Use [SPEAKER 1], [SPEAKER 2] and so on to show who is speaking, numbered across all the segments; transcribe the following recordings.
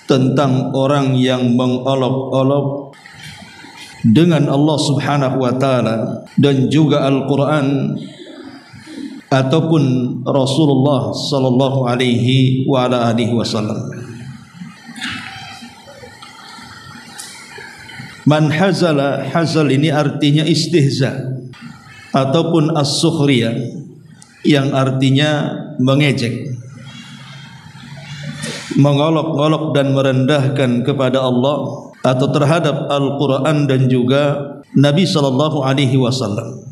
[SPEAKER 1] tentang orang yang mengolok-olok dengan Allah Subhanahu wa taala dan juga Al-Qur'an ataupun Rasulullah sallallahu alaihi wa ala alihi wasallam. Man hazala, hazal ini artinya istihza ataupun as-sukhriyah yang artinya mengejek, mengolok-olok dan merendahkan kepada Allah atau terhadap Al-Quran dan juga Nabi sallallahu alaihi wasallam.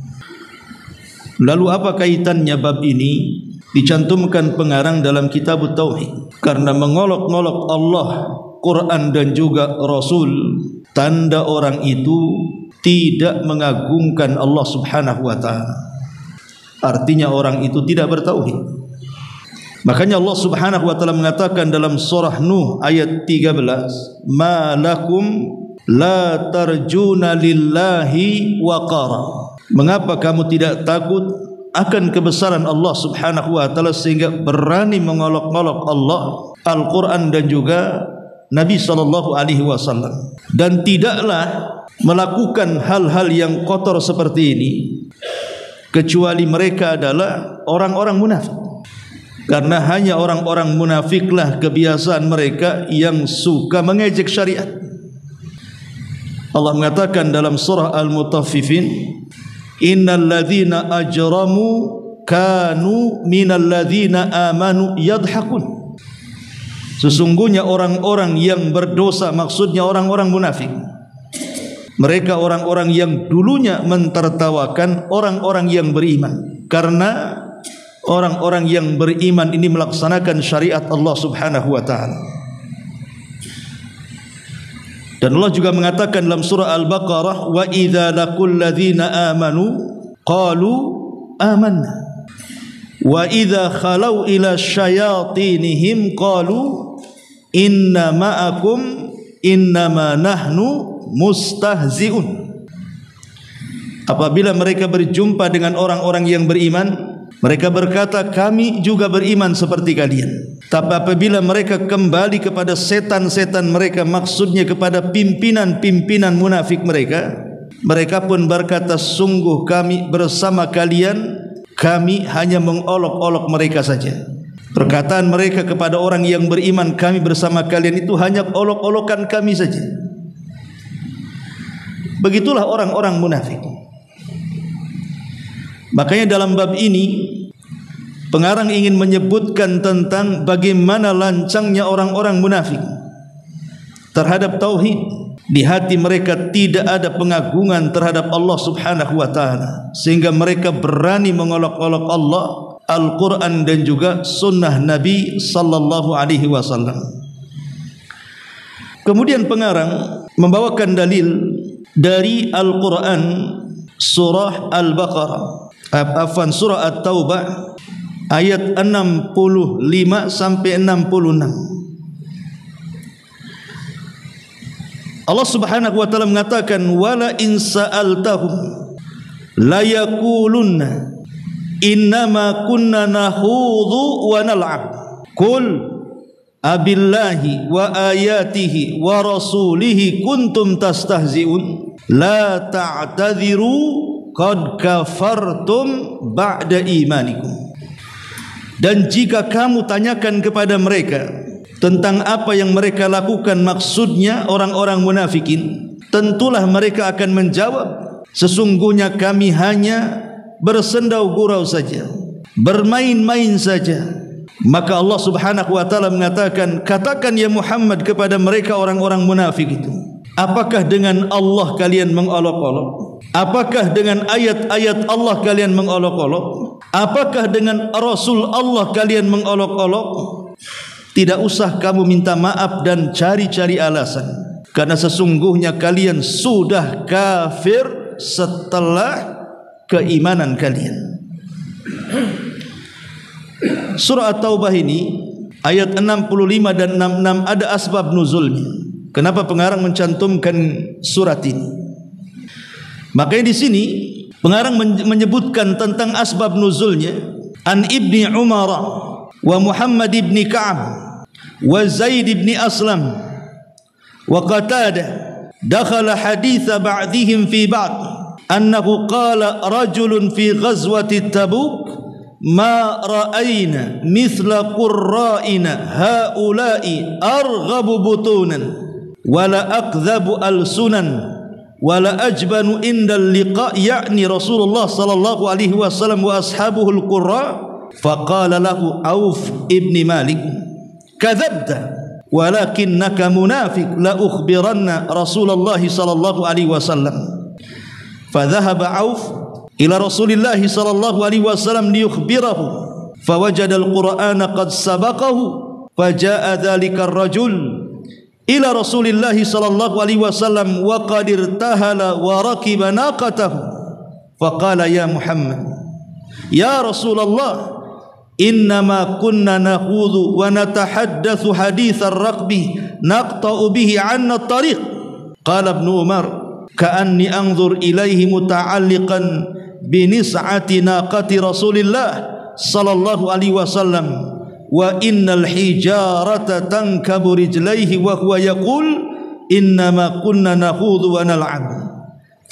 [SPEAKER 1] Lalu apa kaitannya bab ini? Dicantumkan pengarang dalam kitab Tauhid. Karena mengolok-olok Allah, Quran dan juga Rasul, tanda orang itu tidak mengagungkan Allah Subhanahu wa taala. Artinya orang itu tidak bertauhid. Makanya Allah Subhanahu wa taala mengatakan dalam surah Nuh ayat 13, "Ma lakum la tarjuna lillahi waqara." Mengapa kamu tidak takut akan kebesaran Allah Subhanahu wa taala sehingga berani mengolok-olok Allah, Al-Qur'an dan juga Nabi sallallahu alaihi wasallam, dan tidaklah melakukan hal-hal yang kotor seperti ini kecuali mereka adalah orang-orang munafik. Karena hanya orang-orang munafiklah kebiasaan mereka yang suka mengejek syariat. Allah mengatakan dalam surah Al-Mutaffifin, "Innal ladzina ajramu kanu minal ladzina amanu yadhakun." Sesungguhnya orang-orang yang berdosa, maksudnya orang-orang munafik, mereka orang-orang yang dulunya mentertawakan orang-orang yang beriman. Karena orang-orang yang beriman ini melaksanakan syariat Allah Subhanahu wa taala. Dan Allah juga mengatakan dalam surah Al-Baqarah, "Wa idza laqul ladzina amanu qalu amanna wa idza khalau ila syayatinihim qalu inna ma'akum innama nahnu mustahzi'un." Apabila mereka berjumpa dengan orang-orang yang beriman, mereka berkata, "Kami juga beriman seperti kalian." Tapi apabila mereka kembali kepada setan-setan mereka, maksudnya kepada pimpinan-pimpinan munafik mereka, mereka pun berkata, "Sungguh kami bersama kalian, kami hanya mengolok-olok mereka saja." Perkataan mereka kepada orang yang beriman, "Kami bersama kalian," itu hanya olok-olokan kami saja. Begitulah orang-orang munafik. Makanya dalam bab ini pengarang ingin menyebutkan tentang bagaimana lancangnya orang-orang munafik terhadap tauhid. Di hati mereka tidak ada pengagungan terhadap Allah Subhanahu wa taala, sehingga mereka berani mengolok-olok Allah, Al-Quran dan juga sunnah Nabi sallallahu alaihi wasallam. Kemudian pengarang membawakan dalil dari Al-Quran surah Al-Baqarah, surah At-Taubah ayat 65 sampai 66. Allah Subhanahu wa taala mengatakan, "Wala in sa'altahum la yaqulunna innama kunna nakhudhu wa nal'ab qul abillahi wa ayatihi wa rasulihi kuntum tastahzi'un la ta'tadhiru qad kafartum ba'da imanikum." Dan jika kamu tanyakan kepada mereka tentang apa yang mereka lakukan, maksudnya orang-orang munafikin, tentulah mereka akan menjawab, "Sesungguhnya kami hanya bersendau gurau saja, bermain-main saja." Maka Allah Subhanahu wa taala mengatakan, "Katakan ya Muhammad kepada mereka orang-orang munafik itu, apakah dengan Allah kalian mengolok-olok? Apakah dengan ayat-ayat Allah kalian mengolok-olok? Apakah dengan Rasul Allah kalian mengolok-olok? Tidak usah kamu minta maaf dan cari-cari alasan, karena sesungguhnya kalian sudah kafir setelah keimanan kalian." Surah At-Taubah ini ayat 65 dan 66 ada asbab nuzulnya. Kenapa pengarang mencantumkan surat ini? Makanya di sini pengarang menyebutkan tentang asbab nuzulnya. An Ibni Umar wa Muhammad ibni Ka'ab wa Zaid ibni Aslam Wa Qatadah dakhala haditha ba'dihim fi ba'd annahu qala rajulun fi ghazwati Tabuk ma ra'ayna mithla qurra'ina haula'i arghabu butunan wala akdhabu alsunan wala ajbanu indal liqa' ya'ni Rasulullah sallallahu alaihi wasallam wa ashabuhul qurra. Faqala lahu Auf ibn Malik kadzabta walakinnaka munafiq la ukhbiranna Rasulullah sallallahu alaihi wasallam. Fadhahaba Auf ila Rasulillah sallallahu alaihi wasallam liyukhbirahu fawajada al-Qur'ana qad sabaqahu faja'a dhalika ar-rajul ila Rasulillah sallallahu alaihi wasallam wa qad irtahala wa rakiba naqatahu faqala ya Muhammad ya Rasulullah innama kunna nakhudhu wa natahaddatsu hadits ar-raqbi naqta'u bihi 'anna at-tariq. Qala Ibnu Umar ka'anni anzur ilaihi muta'alliqan bi nis'ati naqati Rasulillah sallallahu alaihi wasallam wa innal hijarata tankabu rijlaihi wa huwa yaqul innama kunna nakhudhu wa nal'ab.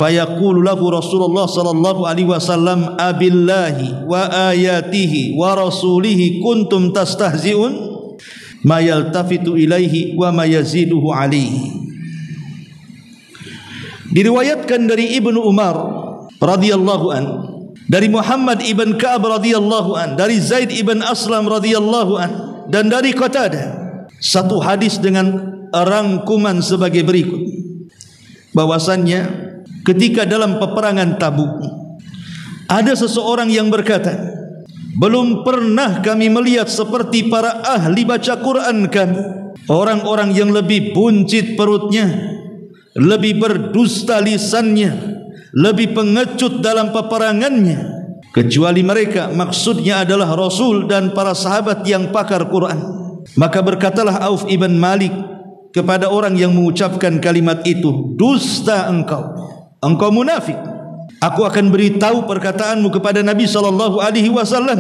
[SPEAKER 1] Fayaqulu lahu Rasulullah sallallahu alaihi wasallam abillahi wa ayatihi wa rasulihi kuntum tastahzi'un ma yaltafitu ilaihi wa ma yaziduhu alaihi. Diriwayatkan dari Ibnu Umar radhiyallahu an, dari Muhammad ibn Ka'ab radhiyallahu an, dari Zaid ibn Aslam radhiyallahu an, dan dari Qatadah satu hadis dengan rangkuman sebagai berikut, bahwasannya ketika dalam peperangan Tabuk ada seseorang yang berkata, belum pernah kami melihat seperti para ahli baca Quran kami, orang-orang yang lebih buncit perutnya, lebih berdusta lisannya, lebih pengecut dalam peperangannya, kecuali mereka, maksudnya adalah Rasul dan para sahabat yang pakar Quran. Maka berkatalah Auf ibn Malik kepada orang yang mengucapkan kalimat itu, dusta engkau munafik. Aku akan beritahu perkataanmu kepada Nabi sallallahu alaihi wasallam.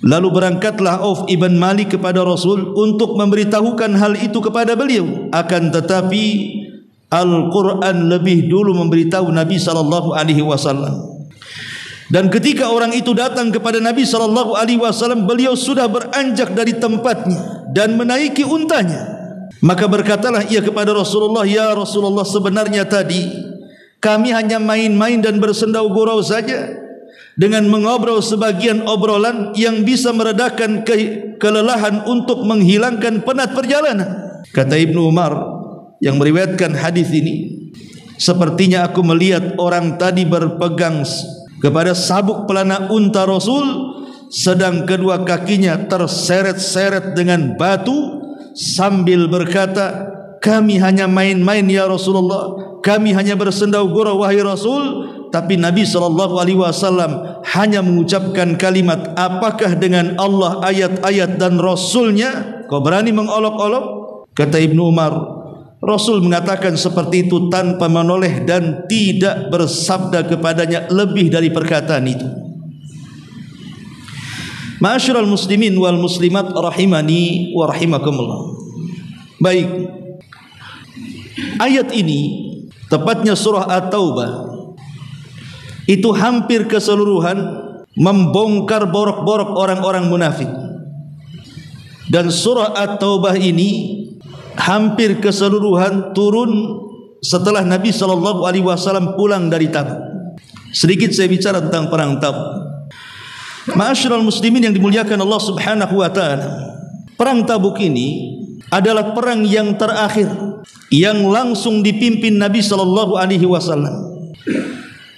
[SPEAKER 1] Lalu berangkatlah Auf ibn Malik kepada Rasul untuk memberitahukan hal itu kepada beliau. Akan tetapi Al-Quran lebih dulu memberitahu Nabi sallallahu alaihi wasallam. Dan ketika orang itu datang kepada Nabi sallallahu alaihi wasallam, beliau sudah beranjak dari tempatnya dan menaiki untanya. Maka berkatalah ia kepada Rasulullah, ya Rasulullah, sebenarnya tadi kami hanya main-main dan bersendau gurau saja dengan mengobrol sebagian obrolan yang bisa meredakan kelelahan untuk menghilangkan penat perjalanan. Kata Ibnu Umar yang meriwayatkan hadis ini, sepertinya aku melihat orang tadi berpegang kepada sabuk pelana unta Rasul, sedang kedua kakinya terseret-seret dengan batu sambil berkata, kami hanya main-main ya Rasulullah, kami hanya bersendau gurau wahai Rasul. Tapi Nabi SAW hanya mengucapkan kalimat, apakah dengan Allah, ayat-ayat dan Rasulnya kau berani mengolok-olok? Kata Ibnu Umar, Rasul mengatakan seperti itu tanpa menoleh dan tidak bersabda kepadanya lebih dari perkataan itu. Ma'asyiral muslimin wal muslimat rahimani wa rahimakumullah. Baik, ayat ini, tepatnya surah At-Taubah, itu hampir keseluruhan membongkar borok-borok orang-orang munafik. Dan surah At-Taubah ini hampir keseluruhan turun setelah Nabi SAW pulang dari Tabuk. Sedikit saya bicara tentang perang Tabuk. Ma'asyiral muslimin yang dimuliakan Allah Subhanahu wa taala, perang Tabuk ini adalah perang yang terakhir yang langsung dipimpin Nabi SAW.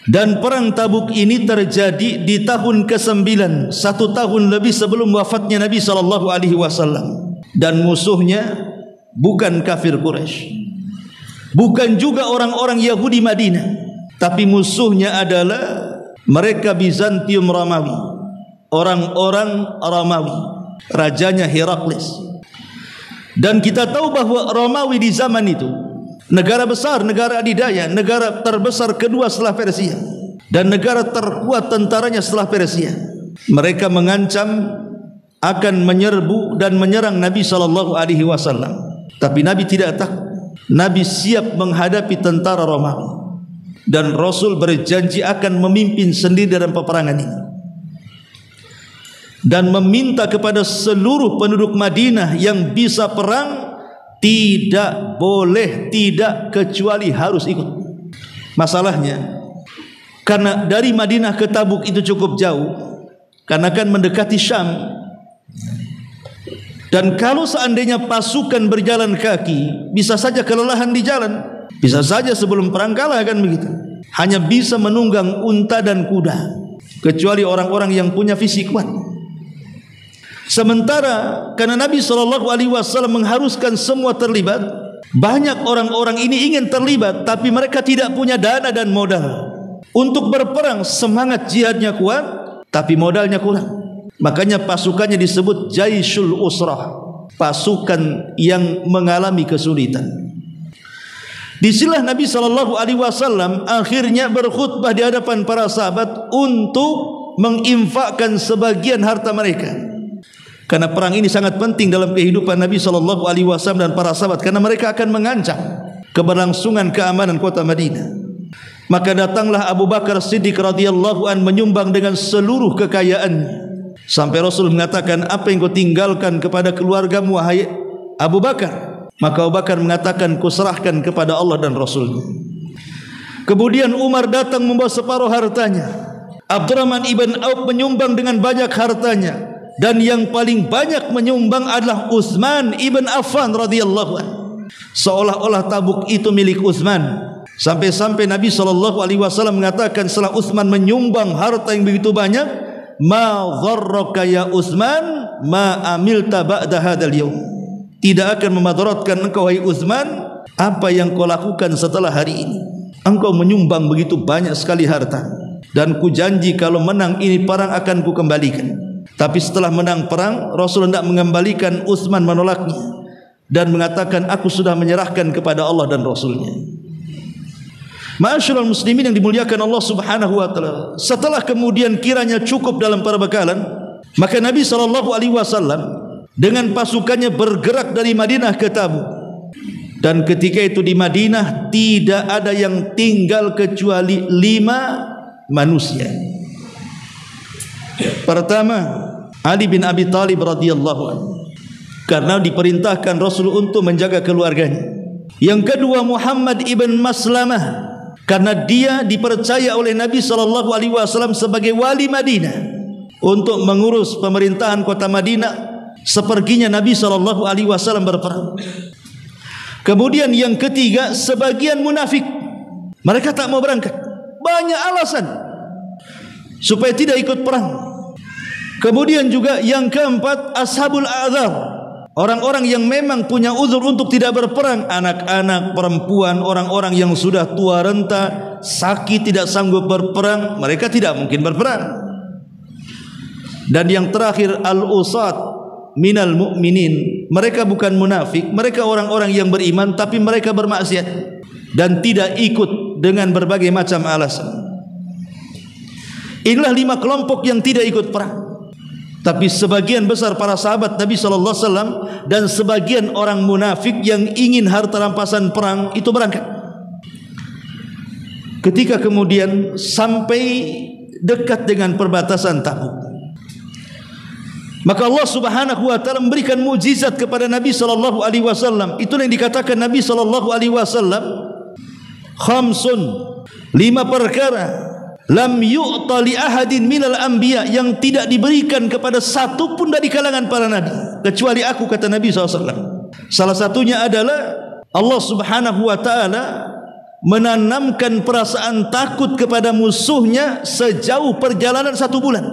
[SPEAKER 1] Dan perang Tabuk ini terjadi di tahun ke-9, 1 tahun lebih sebelum wafatnya Nabi SAW. Dan musuhnya bukan kafir Quraisy, bukan juga orang-orang Yahudi Madinah, tapi musuhnya adalah mereka Bizantium Romawi, orang-orang Romawi, rajanya Herakles. Dan kita tahu bahwa Romawi di zaman itu negara besar, negara adidaya, negara terbesar kedua setelah Persia, dan negara terkuat tentaranya setelah Persia. Mereka mengancam akan menyerbu dan menyerang Nabi SAW. Tapi Nabi tidak takut. Nabi siap menghadapi tentara Romawi dan Rasul berjanji akan memimpin sendiri dalam peperangan ini dan meminta kepada seluruh penduduk Madinah yang bisa perang tidak boleh tidak kecuali harus ikut. Masalahnya karena dari Madinah ke Tabuk itu cukup jauh, karena akan mendekati Syam, dan kalau seandainya pasukan berjalan kaki bisa saja kelelahan di jalan, bisa saja sebelum perang kalah, kan begitu. Hanya bisa menunggang unta dan kuda, kecuali orang-orang yang punya fisik kuat. Sementara karena Nabi SAW mengharuskan semua terlibat, banyak orang-orang ini ingin terlibat tapi mereka tidak punya dana dan modal untuk berperang. Semangat jihadnya kuat tapi modalnya kurang. Makanya pasukannya disebut Jaisul Usrah, pasukan yang mengalami kesulitan. Disinilah Nabi SAW akhirnya berkhutbah di hadapan para sahabat untuk menginfakkan sebagian harta mereka. Karena perang ini sangat penting dalam kehidupan Nabi SAW dan para sahabat, karena mereka akan mengancam keberlangsungan keamanan kota Madinah. Maka datanglah Abu Bakar Siddiq radhiyallahu an menyumbang dengan seluruh kekayaannya, sampai Rasul mengatakan, apa yang kau tinggalkan kepada keluargamu wahai Abu Bakar? Maka Abu Bakar mengatakan, kuserahkan kepada Allah dan Rasulnya. Kemudian Umar datang membawa separuh hartanya. Abdurrahman ibn Auf menyumbang dengan banyak hartanya. Dan yang paling banyak menyumbang adalah Utsman ibn Affan radhiyallahu an. Seolah-olah Tabuk itu milik Utsman. Sampai-sampai Nabi SAW mengatakan setelah Utsman menyumbang harta yang begitu banyak, ma dharraka ya Utsman ma amilta ba'da hadzal yaum. Tidak akan memadaratkan engkau wahai Utsman apa yang kau lakukan setelah hari ini. Engkau menyumbang begitu banyak sekali harta, dan ku janji kalau menang ini perang akan ku kembalikan. Tapi setelah menang perang, Rasul hendak mengembalikan, Utsman menolaknya dan mengatakan, aku sudah menyerahkan kepada Allah dan Rasulnya. Ma'asyiral muslimin yang dimuliakan Allah Subhanahu wa taala, setelah kemudian kiranya cukup dalam perbekalan, maka Nabi SAW dengan pasukannya bergerak dari Madinah ke Tabuk. Dan ketika itu di Madinah tidak ada yang tinggal kecuali 5 manusia. Pertama, Ali bin Abi Thalib radhiyallahu anhu, karena diperintahkan Rasul untuk menjaga keluarganya. Yang kedua, Muhammad ibn Maslamah, karena dia dipercaya oleh Nabi SAW sebagai wali Madinah untuk mengurus pemerintahan kota Madinah seperginya Nabi SAW berperang. Kemudian yang ketiga, sebagian munafik, mereka tak mau berangkat, banyak alasan supaya tidak ikut perang. Kemudian juga yang keempat, ashabul a'dzar, orang-orang yang memang punya uzur untuk tidak berperang, anak-anak, perempuan, orang-orang yang sudah tua renta, sakit, tidak sanggup berperang, mereka tidak mungkin berperang. Dan yang terakhir, al-usat minal mu'minin, mereka bukan munafik, mereka orang-orang yang beriman tapi mereka bermaksiat dan tidak ikut dengan berbagai macam alasan. Inilah 5 kelompok yang tidak ikut perang. Tapi sebagian besar para sahabat Nabi SAW dan sebagian orang munafik yang ingin harta rampasan perang itu berangkat. Ketika kemudian sampai dekat dengan perbatasan Tabuk, maka Allah Subhanahu wa taala memberikan mukjizat kepada Nabi SAW. Itulah yang dikatakan Nabi SAW, khamsun, 5 perkara lam yu'ta li ahadin minal anbiya, yang tidak diberikan kepada satu pun dari kalangan para nabi kecuali aku, kata Nabi SAW. Salah satunya adalah Allah Subhanahu wa taala menanamkan perasaan takut kepada musuhnya sejauh perjalanan 1 bulan.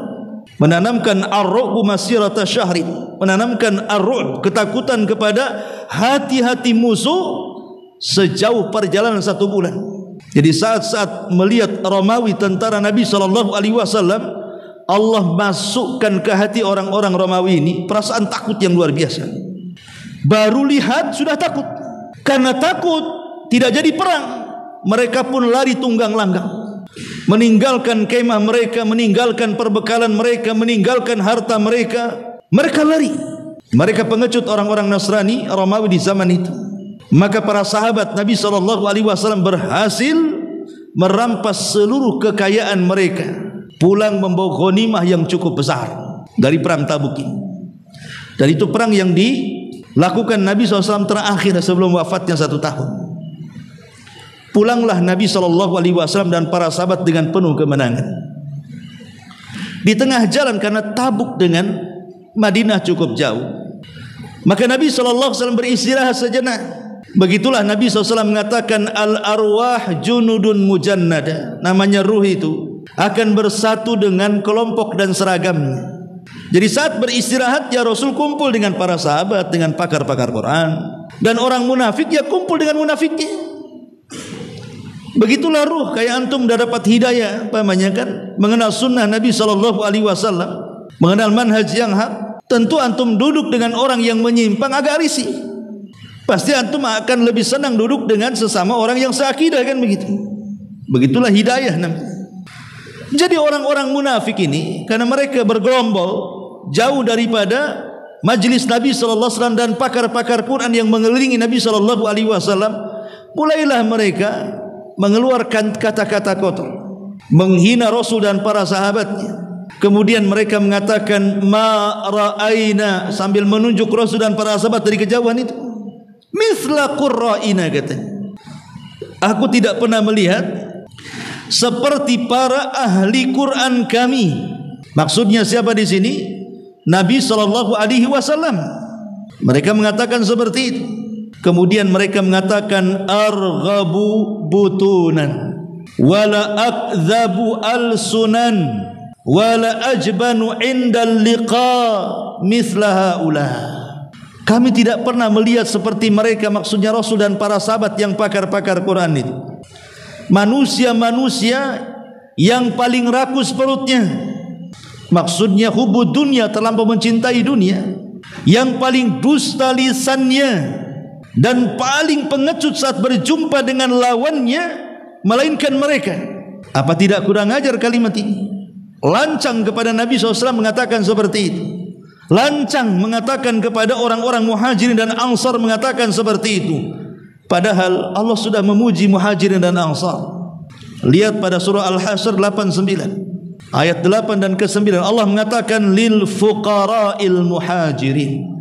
[SPEAKER 1] Menanamkan ar-ru'bu masirata syahrin, menanamkan ar-ru'b, ketakutan kepada hati-hati musuh sejauh perjalanan 1 bulan. Jadi saat-saat melihat Romawi, tentara Nabi SAW, Allah masukkan ke hati orang-orang Romawi ini perasaan takut yang luar biasa. Baru lihat sudah takut. Karena takut tidak jadi perang, mereka pun lari tunggang langgang, meninggalkan kemah mereka, meninggalkan perbekalan mereka, meninggalkan harta mereka. Mereka lari. Mereka pengecut orang-orang Nasrani Romawi di zaman itu. Maka para sahabat Nabi SAW berhasil merampas seluruh kekayaan mereka, pulang membawa ghanimah yang cukup besar dari perang Tabuk ini. Dan itu perang yang dilakukan Nabi SAW terakhir sebelum wafatnya 1 tahun. Pulanglah Nabi SAW dan para sahabat dengan penuh kemenangan. Di tengah jalan, karena Tabuk dengan Madinah cukup jauh, maka Nabi SAW beristirahat sejenak. Begitulah Nabi SAW mengatakan, al-arwah junudun mujannada. Namanya ruh itu akan bersatu dengan kelompok dan seragamnya. Jadi saat beristirahat ya Rasul kumpul dengan para sahabat, dengan pakar-pakar Quran, dan orang munafik ya kumpul dengan munafiknya. Begitulah ruh. Kayak antum dah dapat hidayah, kan, mengenal sunnah Nabi SAW, mengenal manhaj yang hak. Tentu antum duduk dengan orang yang menyimpang agak risih. Pasti antum akan lebih senang duduk dengan sesama orang yang seakidah, kan begitu. Begitulah hidayah namanya. Jadi orang-orang munafik ini, karena mereka bergerombol jauh daripada majlis Nabi SAW dan pakar-pakar Quran yang mengelilingi Nabi SAW, mulailah mereka mengeluarkan kata-kata kotor, menghina Rasul dan para sahabatnya. Kemudian mereka mengatakan, ma ra'aina, sambil menunjuk Rasul dan para sahabat dari kejauhan itu, misla qurra'ina, katanya, aku tidak pernah melihat seperti para ahli Quran kami. Maksudnya siapa di sini? Nabi SAW. Mereka mengatakan seperti itu. Kemudian mereka mengatakan, arghabu butunan wala akdhabu alsunan wala ajbanu indal liqa mithla haula. Kami tidak pernah melihat seperti mereka, maksudnya Rasul dan para sahabat yang pakar-pakar Quran itu. Manusia-manusia yang paling rakus perutnya, maksudnya hubud dunia, terlampau mencintai dunia, yang paling dusta lisannya, dan paling pengecut saat berjumpa dengan lawannya, melainkan mereka. Apa tidak kurang ajar kalimat ini? Lancang kepada Nabi SAW mengatakan seperti itu. Lancang mengatakan kepada orang-orang Muhajirin dan Ansar mengatakan seperti itu. Padahal Allah sudah memuji Muhajirin dan Ansar. Lihat pada surah Al-Hasyr 89 ayat 8 dan ke-9, Allah mengatakan, lil fuqara'il muhajirin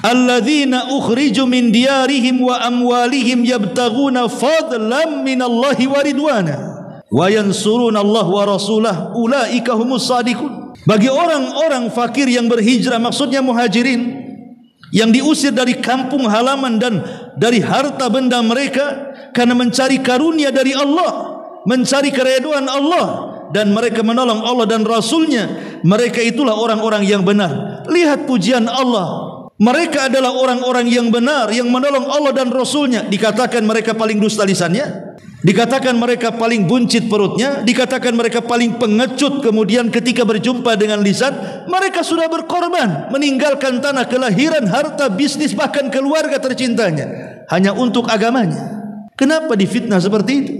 [SPEAKER 1] alladzina ukhriju min diyarihim wa amwalihim yabtaghuna fadlan minallahi wa ridwana wa yansuruna Allah wa rasulah ulaika humus shadiqun. Bagi orang-orang fakir yang berhijrah, maksudnya muhajirin, yang diusir dari kampung halaman dan dari harta benda mereka karena mencari karunia dari Allah, mencari keridhaan Allah, dan mereka menolong Allah dan Rasulnya, mereka itulah orang-orang yang benar. Lihat pujian Allah, mereka adalah orang-orang yang benar, yang menolong Allah dan Rasulnya. Dikatakan mereka paling dusta lisannya, dikatakan mereka paling buncit perutnya, dikatakan mereka paling pengecut. Kemudian ketika berjumpa dengan lisan, mereka sudah berkorban, meninggalkan tanah kelahiran, harta, bisnis, bahkan keluarga tercintanya hanya untuk agamanya. Kenapa difitnah seperti itu?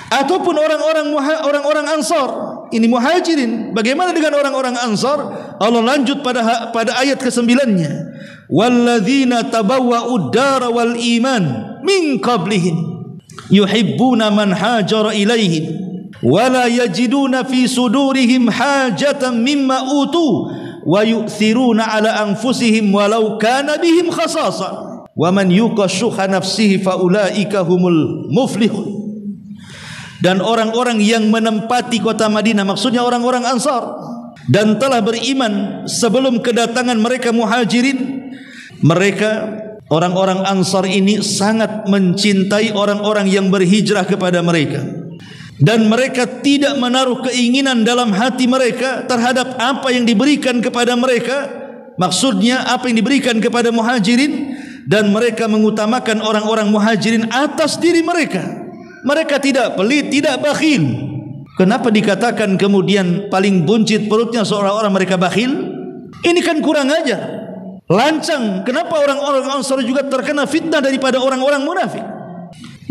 [SPEAKER 1] Ataupun orang-orang Ansar, ini muhajirin. Bagaimana dengan orang-orang Ansar? Allah lanjut pada ayat ke-9-nya, walladzina tabawwa'ud dara wal iman min qablihim yuhibbuna man hajara ilaihim wala yajiduna fi sudurihim hajatan mimma utu wa yu'thiruna ala anfusihim walau kana bihim khasasa wa man yuqa syuha nafsihi faulaika humul muflihun. Dan orang-orang yang menempati kota Madinah, maksudnya orang-orang Ansar, dan telah beriman sebelum kedatangan mereka muhajirin, mereka orang-orang Ansar ini sangat mencintai orang-orang yang berhijrah kepada mereka, dan mereka tidak menaruh keinginan dalam hati mereka terhadap apa yang diberikan kepada mereka, maksudnya apa yang diberikan kepada muhajirin, dan mereka mengutamakan orang-orang muhajirin atas diri mereka. Mereka tidak pelit, tidak bakhil. Kenapa dikatakan kemudian paling buncit perutnya seolah-olah mereka bakhil? Ini kan kurang ajar, lancang. Kenapa orang-orang Ansar juga terkena fitnah daripada orang-orang munafik?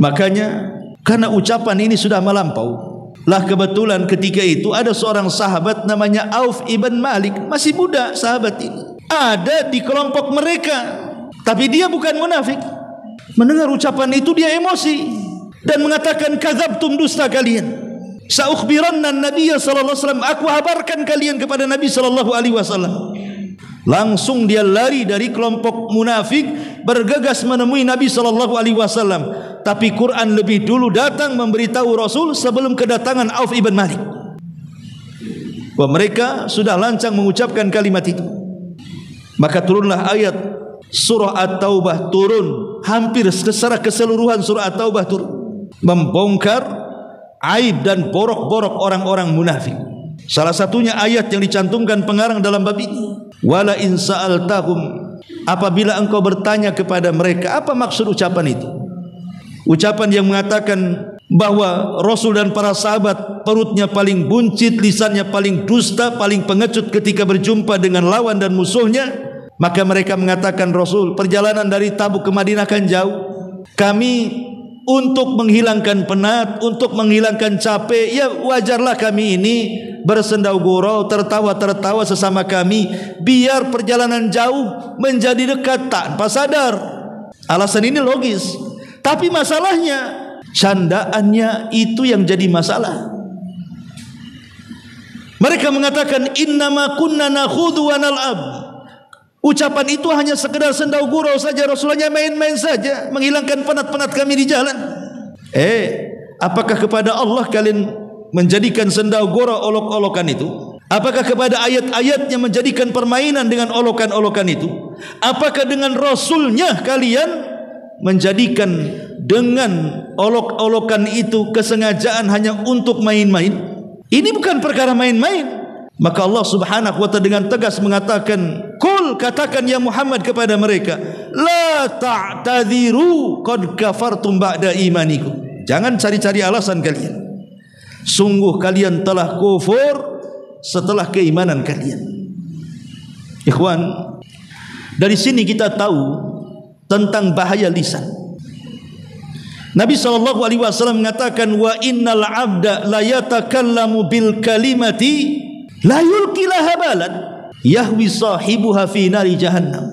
[SPEAKER 1] Makanya karena ucapan ini sudah melampau lah, kebetulan ketika itu ada seorang sahabat namanya Auf ibn Malik, masih muda sahabat ini, ada di kelompok mereka, tapi dia bukan munafik. Mendengar ucapan itu dia emosi dan mengatakan, kadzabtum, dusta kalian. Sa'ukhbiranna an-nabiyya sallallahu alaihi wasallam, aku habarkan kalian kepada Nabi sallallahu alaihi wasallam. Langsung dia lari dari kelompok munafik, bergegas menemui Nabi sallallahu alaihi wasallam. Tapi Quran lebih dulu datang memberitahu Rasul sebelum kedatangan Auf ibn Malik, bahwa mereka sudah lancang mengucapkan kalimat itu. Maka turunlah ayat surah At-Taubah, turun hampir secara keseluruhan surah At-Taubah turun, membongkar aib dan borok-borok orang-orang munafik. Salah satunya ayat yang dicantumkan pengarang dalam bab ini, wala in sa'altahum, apabila engkau bertanya kepada mereka. Apa maksud ucapan itu? Ucapan yang mengatakan bahwa Rasul dan para sahabat perutnya paling buncit, lisannya paling dusta, paling pengecut ketika berjumpa dengan lawan dan musuhnya. Maka mereka mengatakan, Rasul, perjalanan dari Tabuk ke Madinah kan jauh. Kami untuk menghilangkan penat, untuk menghilangkan capek, ya wajarlah kami ini bersendau gurau, tertawa-tertawa sesama kami, biar perjalanan jauh menjadi dekat tanpa sadar. Alasan ini logis. Tapi masalahnya, candaannya itu yang jadi masalah. Mereka mengatakan, innama kunna nakhudhu wa nal'ab. Ucapan itu hanya sekedar sendau gurau saja, Rasulullah main-main saja, menghilangkan penat-penat kami di jalan. Apakah kepada Allah kalian menjadikan sendau gurau olok-olokan itu? Apakah kepada ayat-ayatnya menjadikan permainan dengan olokan-olokan itu? Apakah dengan Rasulnya kalian menjadikan dengan olok-olokan itu kesengajaan hanya untuk main-main? Ini bukan perkara main-main. Maka Allah subhanahu wa ta'ala dengan tegas mengatakan, Qul, katakan ya Muhammad kepada mereka, la ta'tadhiru qad kafartum ba'da imanikum. Jangan cari-cari alasan kalian. Sungguh kalian telah kufur setelah keimanan kalian. Ikhwan, dari sini kita tahu tentang bahaya lisan. Nabi SAW mengatakan, wa innal abda la yatakallamu bil kalimati la yulqi laha balan yahwi sahibuha fi nari jahannam.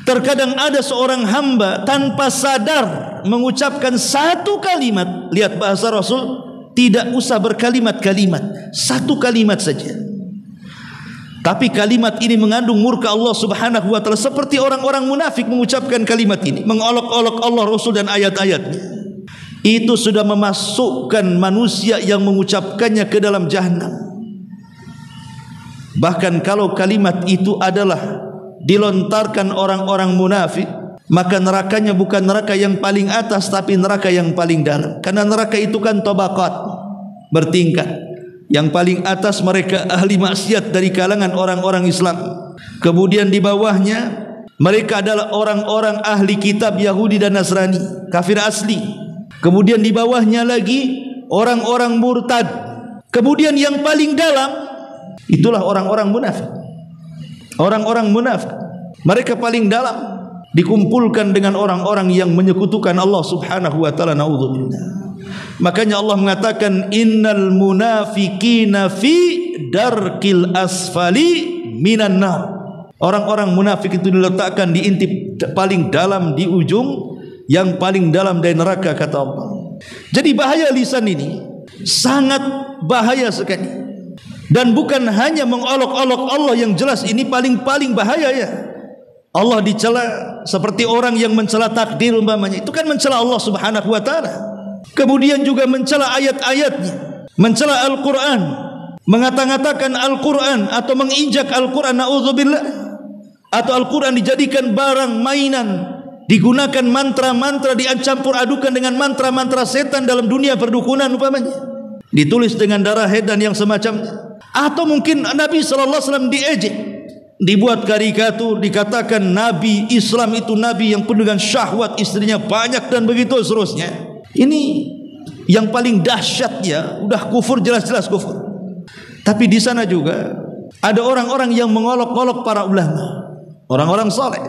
[SPEAKER 1] Terkadang ada seorang hamba tanpa sadar mengucapkan satu kalimat. Lihat bahasa Rasul, tidak usah berkalimat-kalimat, satu kalimat saja. Tapi kalimat ini mengandung murka Allah subhanahu wa ta'ala. Seperti orang-orang munafik mengucapkan kalimat ini, mengolok-olok Allah, Rasul dan ayat-ayatnya. Itu sudah memasukkan manusia yang mengucapkannya ke dalam jahannam. Bahkan kalau kalimat itu adalah dilontarkan orang-orang munafik, maka nerakanya bukan neraka yang paling atas, tapi neraka yang paling dalam. Karena neraka itu kan tabaqat, bertingkat. Yang paling atas mereka ahli maksiat dari kalangan orang-orang Islam. Kemudian di bawahnya mereka adalah orang-orang ahli kitab Yahudi dan Nasrani, kafir asli. Kemudian di bawahnya lagi orang-orang murtad. Kemudian yang paling dalam itulah orang-orang munafik. Orang-orang munafik, mereka paling dalam, dikumpulkan dengan orang-orang yang menyekutukan Allah subhanahu wa ta'ala. Na'udzubillah. Makanya Allah mengatakan, innal munafiqina fi darkil asfali minan nar. Orang-orang munafik itu diletakkan di inti paling dalam, di ujung yang paling dalam dari neraka, kata Allah. Jadi bahaya lisan ini sangat bahaya sekali. Dan bukan hanya mengolok-olok Allah, yang jelas ini paling-paling bahaya ya. Allah dicela seperti orang yang mencela takdir umpamanya. Itu kan mencela Allah subhanahu wa ta'ala. Kemudian juga mencela ayat-ayatnya, mencela Al-Quran, mengata-ngatakan Al-Quran atau menginjak Al-Quran, na'udzubillah. Atau Al-Quran dijadikan barang mainan, digunakan mantra-mantra, dicampur adukan dengan mantra-mantra setan dalam dunia perdukunan umpamanya. Ditulis dengan darah head dan yang semacamnya. Atau mungkin Nabi SAW diejek, dibuat karikatur, dikatakan Nabi Islam itu Nabi yang penuh dengan syahwat, istrinya banyak dan begitu seterusnya. Ini yang paling dahsyatnya, udah kufur, jelas-jelas kufur. Tapi di sana juga ada orang-orang yang mengolok-olok para ulama, orang-orang saleh,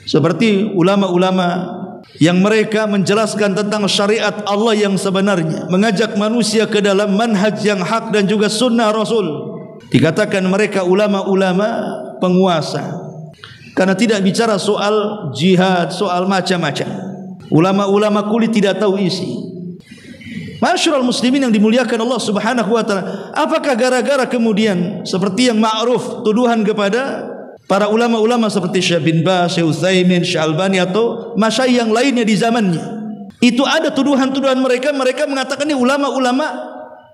[SPEAKER 1] seperti ulama-ulama yang mereka menjelaskan tentang syariat Allah yang sebenarnya, mengajak manusia ke dalam manhaj yang hak dan juga sunnah Rasul. Dikatakan mereka ulama-ulama penguasa, karena tidak bicara soal jihad, soal macam-macam. Ulama-ulama kulit tidak tahu isi. Masyarul muslimin yang dimuliakan Allah Subhanahu wa taala, apakah gara-gara kemudian seperti yang ma'ruf tuduhan kepada para ulama-ulama seperti Syekh bin Baz, Syekh Utsaimin, Syekh Albani atau masyayikh yang lainnya di zamannya, itu ada tuduhan-tuduhan mereka mengatakan ini ulama-ulama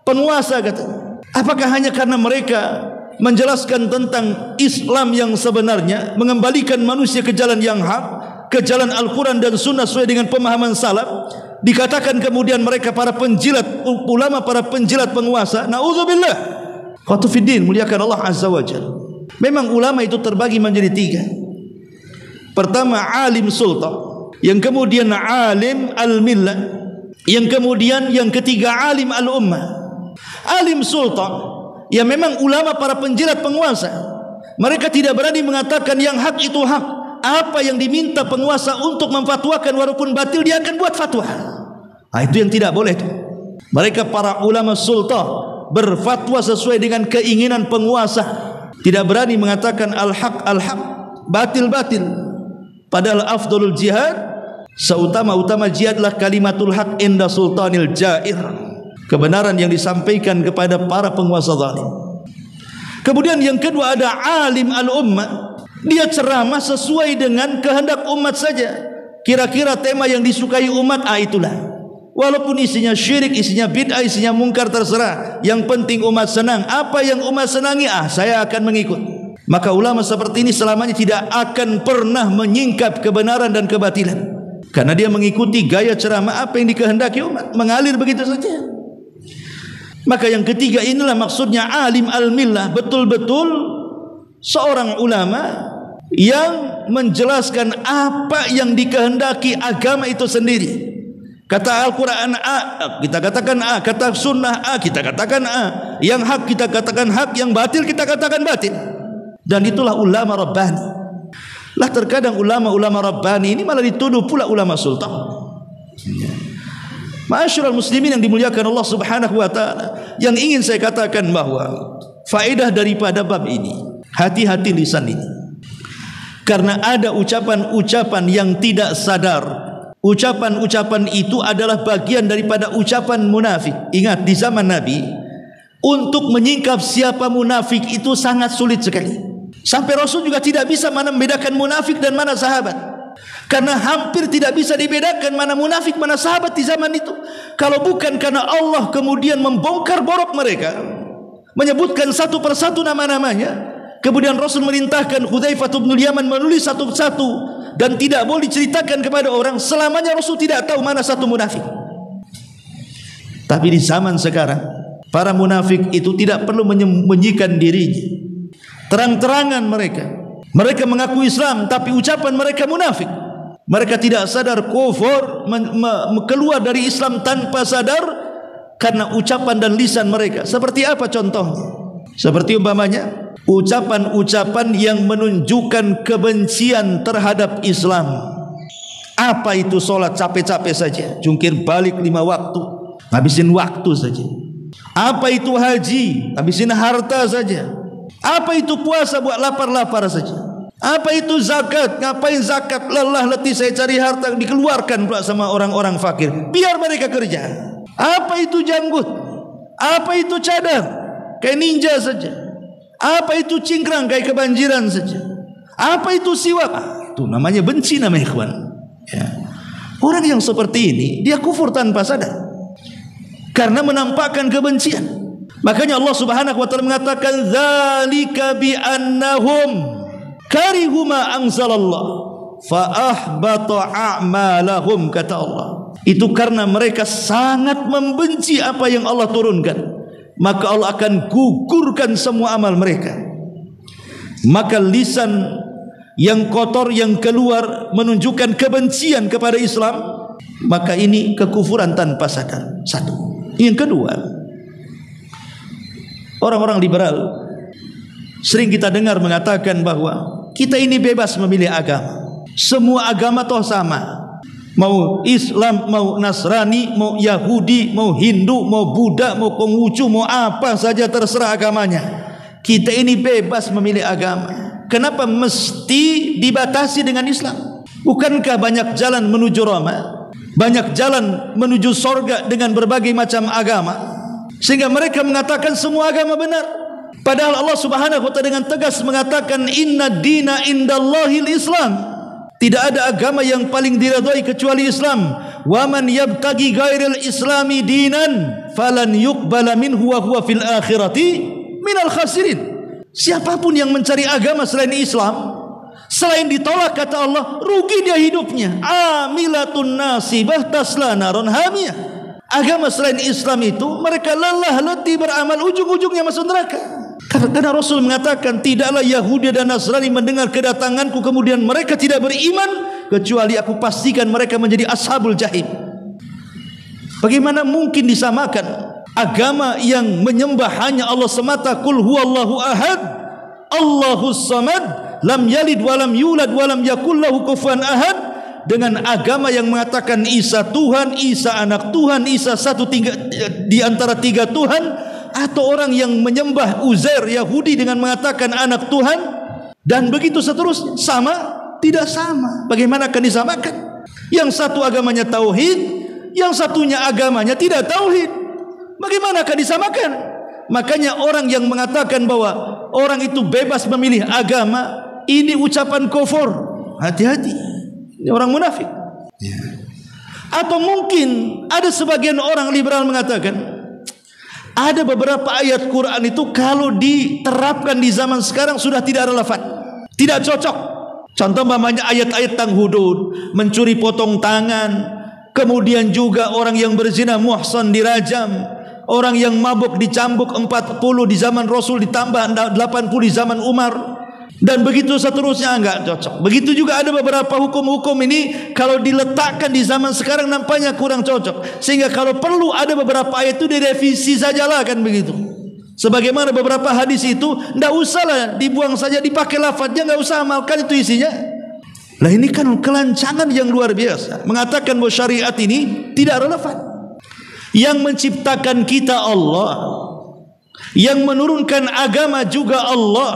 [SPEAKER 1] penguasa katanya. Apakah hanya karena mereka menjelaskan tentang Islam yang sebenarnya, mengembalikan manusia ke jalan yang hak, ke jalan Al-Quran dan Sunnah sesuai dengan pemahaman salaf, dikatakan kemudian mereka para penjilat ulama, para penjilat penguasa? Na'udzubillah. Khatufiddin, muliakan Allah Azza wa Jalla. Memang ulama itu terbagi menjadi 3. Pertama alim sultan, yang kemudian alim al-millah, yang kemudian yang ketiga alim al-ummah. Alim sultan, ya memang ulama para penjilat penguasa, mereka tidak berani mengatakan yang hak itu hak. Apa yang diminta penguasa untuk memfatwakan walaupun batil, dia akan buat fatwa. Itu yang tidak boleh. Mereka para ulama sultan berfatwa sesuai dengan keinginan penguasa, tidak berani mengatakan al-haq al-haq, batil-batil. Padahal afdalul jihad, seutama-utama jihadlah kalimatul haq inda sultanil jair, kebenaran yang disampaikan kepada para penguasa zalim. Kemudian yang kedua ada alim al-ummah. Dia ceramah sesuai dengan kehendak umat saja. Kira-kira tema yang disukai umat, itulah. Walaupun isinya syirik, isinya bid'ah, isinya mungkar, terserah. Yang penting umat senang. Apa yang umat senangi, saya akan mengikut. Maka ulama seperti ini selamanya tidak akan pernah menyingkap kebenaran dan kebatilan, karena dia mengikuti gaya ceramah apa yang dikehendaki umat, mengalir begitu saja. Maka yang ketiga inilah maksudnya alim al-millah, betul-betul seorang ulama yang menjelaskan apa yang dikehendaki agama itu sendiri. Kata Al-Quran A, kita katakan A. Kata sunnah A, kita katakan A. Yang hak kita katakan hak, yang batil kita katakan batil. Dan itulah ulama Rabbani. Lah terkadang ulama-ulama Rabbani ini malah dituduh pula ulama sultan. Ma'asyiral muslimin yang dimuliakan Allah Subhanahu wa taala, yang ingin saya katakan bahwa faedah daripada bab ini, hati-hati lisan ini. Karena ada ucapan-ucapan yang tidak sadar. Ucapan-ucapan itu adalah bagian daripada ucapan munafik. Ingat, di zaman Nabi, untuk menyingkap siapa munafik itu sangat sulit sekali. Sampai Rasul juga tidak bisa mana membedakan munafik dan mana sahabat. Karena hampir tidak bisa dibedakan mana munafik, mana sahabat di zaman itu. Kalau bukan karena Allah kemudian membongkar borok mereka, menyebutkan satu persatu nama-namanya. Kemudian Rasul merintahkan Hudzaifah bin Yaman menulis satu-satu, dan tidak boleh diceritakan kepada orang. Selamanya Rasul tidak tahu mana satu munafik. Tapi di zaman sekarang, para munafik itu tidak perlu menyembunyikan dirinya. Terang-terangan mereka mengaku Islam, tapi ucapan mereka munafik. Mereka tidak sadar kufur, keluar dari Islam tanpa sadar karena ucapan dan lisan mereka. Seperti apa contohnya? Seperti umpamanya ucapan-ucapan yang menunjukkan kebencian terhadap Islam. Apa itu sholat capek-capek saja, jungkir balik 5 waktu, habisin waktu saja. Apa itu haji, habisin harta saja. Apa itu puasa, buat lapar-lapar saja. Apa itu zakat, ngapain zakat, lelah letih saya cari harta, dikeluarkan pula sama orang-orang fakir. Biar mereka kerja. Apa itu janggut, apa itu cadar, kayak ninja saja. Apa itu cingkrang, kayak kebanjiran saja. Apa itu siwak, itu namanya benci, namanya ikhwan. Orang yang seperti ini dia kufur tanpa sadar, karena menampakkan kebencian. Makanya Allah Subhanahu wa taala mengatakan dzalika bi annahum karihu ma anzalallah fa ahbata a'malahum, kata Allah. Itu karena mereka sangat membenci apa yang Allah turunkan, maka Allah akan gugurkan semua amal mereka. Maka lisan yang kotor yang keluar menunjukkan kebencian kepada Islam, maka ini kekufuran tanpa sadar. Satu. Yang kedua, orang-orang liberal sering kita dengar mengatakan bahwa kita ini bebas memilih agama. Semua agama toh sama. Mau Islam, mau Nasrani, mau Yahudi, mau Hindu, mau Buddha, mau Konghucu, mau apa saja terserah agamanya. Kita ini bebas memilih agama. Kenapa mesti dibatasi dengan Islam? Bukankah banyak jalan menuju Roma? banyak jalan menuju sorga dengan berbagai macam agama, sehingga mereka mengatakan semua agama benar. Padahal Allah Subhanahu wa ta'ala dengan tegas mengatakan inna dina indallahil Islam. Tidak ada agama yang paling diridhai kecuali Islam. Wa man yabtaghi ghairal islami dinan falan yuqbala minhu wa huwa fil akhirati minal khasirin. Siapapun yang mencari agama selain Islam, selain ditolak kata Allah, rugi dia hidupnya. Amilatun nasibah tasla naron hamiyah. Agama selain Islam itu mereka lelah letih beramal, ujung-ujungnya masuk neraka. Karena Rasul mengatakan tidaklah Yahudi dan Nasrani mendengar kedatanganku kemudian mereka tidak beriman kecuali aku pastikan mereka menjadi ashabul jahim. Bagaimana mungkin disamakan agama yang menyembah hanya Allah semata, qul huwallahu ahad Allahus samad lam yalid walam yulad walam yakul lahu kufuwan ahad, dengan agama yang mengatakan Isa Tuhan, Isa anak Tuhan, Isa satu di antara tiga Tuhan, atau orang yang menyembah Uzair Yahudi dengan mengatakan anak Tuhan, dan begitu seterusnya. Sama? Tidak sama. Bagaimana akan disamakan? Yang satu agamanya tauhid, yang satunya agamanya tidak tauhid. Bagaimana akan disamakan? Makanya orang yang mengatakan bahwa orang itu bebas memilih agama, ini ucapan kufur. Hati-hati, ini orang munafik. Atau mungkin ada sebagian orang liberal mengatakan ada beberapa ayat Quran itu kalau diterapkan di zaman sekarang sudah tidak relevan, tidak cocok. Contoh umpamanya ayat-ayat tentang hudud, mencuri potong tangan, kemudian juga orang yang berzina muhsan dirajam, orang yang mabuk dicambuk 40 di zaman Rasul ditambah 80 di zaman Umar, dan begitu seterusnya. Enggak cocok. Begitu juga ada beberapa hukum-hukum ini kalau diletakkan di zaman sekarang nampaknya kurang cocok, sehingga kalau perlu ada beberapa ayat itu direvisi sajalah, kan begitu. Sebagaimana beberapa hadis itu enggak usahlah dibuang saja, dipakai lafadznya, enggak usah amalkan itu isinya. Lah ini kan kelancangan yang luar biasa, mengatakan bahwa syariat ini tidak relevan. Yang menciptakan kita Allah, yang menurunkan agama juga Allah,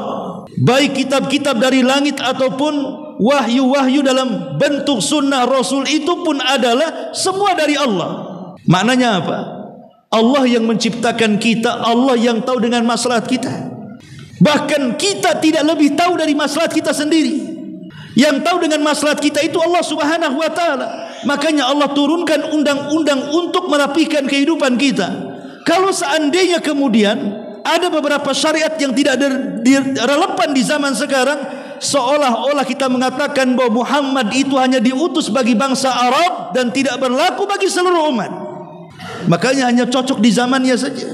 [SPEAKER 1] baik kitab-kitab dari langit ataupun wahyu-wahyu dalam bentuk sunnah Rasul itu pun adalah semua dari Allah. Maknanya apa? Allah yang menciptakan kita, Allah yang tahu dengan maslahat kita. Bahkan kita tidak lebih tahu dari maslahat kita sendiri. Yang tahu dengan maslahat kita itu Allah Subhanahu wa ta'ala. Makanya Allah turunkan undang-undang untuk merapikan kehidupan kita. Kalau seandainya kemudian ada beberapa syariat yang tidak relevan di zaman sekarang, seolah-olah kita mengatakan bahwa Muhammad itu hanya diutus bagi bangsa Arab dan tidak berlaku bagi seluruh umat. Makanya hanya cocok di zamannya saja.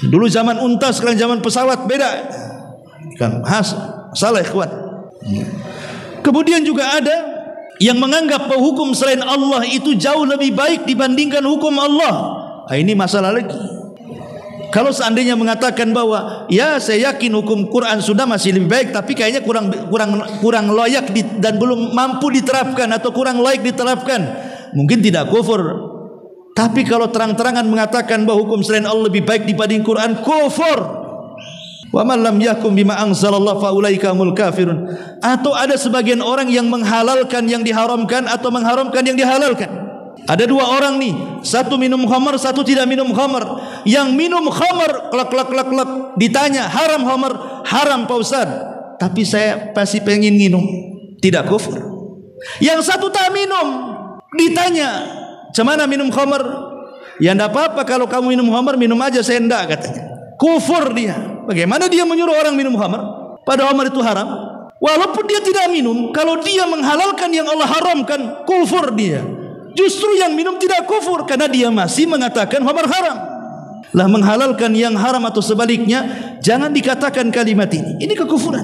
[SPEAKER 1] Dulu zaman unta, sekarang zaman pesawat, beda. Kan salah ikhwan. Kemudian juga ada yang menganggap bahwa hukum selain Allah itu jauh lebih baik dibandingkan hukum Allah. Nah, ini masalah lagi. Kalau seandainya mengatakan bahwa ya saya yakin hukum Quran sudah masih lebih baik, tapi kayaknya kurang layak dan belum mampu diterapkan atau kurang layak diterapkan, mungkin tidak kufur. Tapi kalau terang-terangan mengatakan bahwa hukum selain Allah lebih baik dibanding Quran, kufur. Wa man lam yahkum bima anzalallahu fa ulaika humul kafirun. Atau ada sebagian orang yang menghalalkan yang diharamkan atau mengharamkan yang dihalalkan. Ada dua orang nih, satu minum khamar, satu tidak minum khamar. Yang minum khamar klak ditanya haram khamar, haram Pak Ustaz, tapi saya pasti pengen minum, tidak kufur. Yang satu tak minum, ditanya cemana minum khamar, ya enggak apa-apa kalau kamu minum khamar, minum aja, saya enggak, katanya. Kufur dia. Bagaimana dia menyuruh orang minum khamar padahal khamar itu haram? Walaupun dia tidak minum, kalau dia menghalalkan yang Allah haramkan, kufur dia. Justru yang minum tidak kufur karena dia masih mengatakan khamar haram. Lah menghalalkan yang haram atau sebaliknya, jangan dikatakan kalimat ini. Ini kekufuran.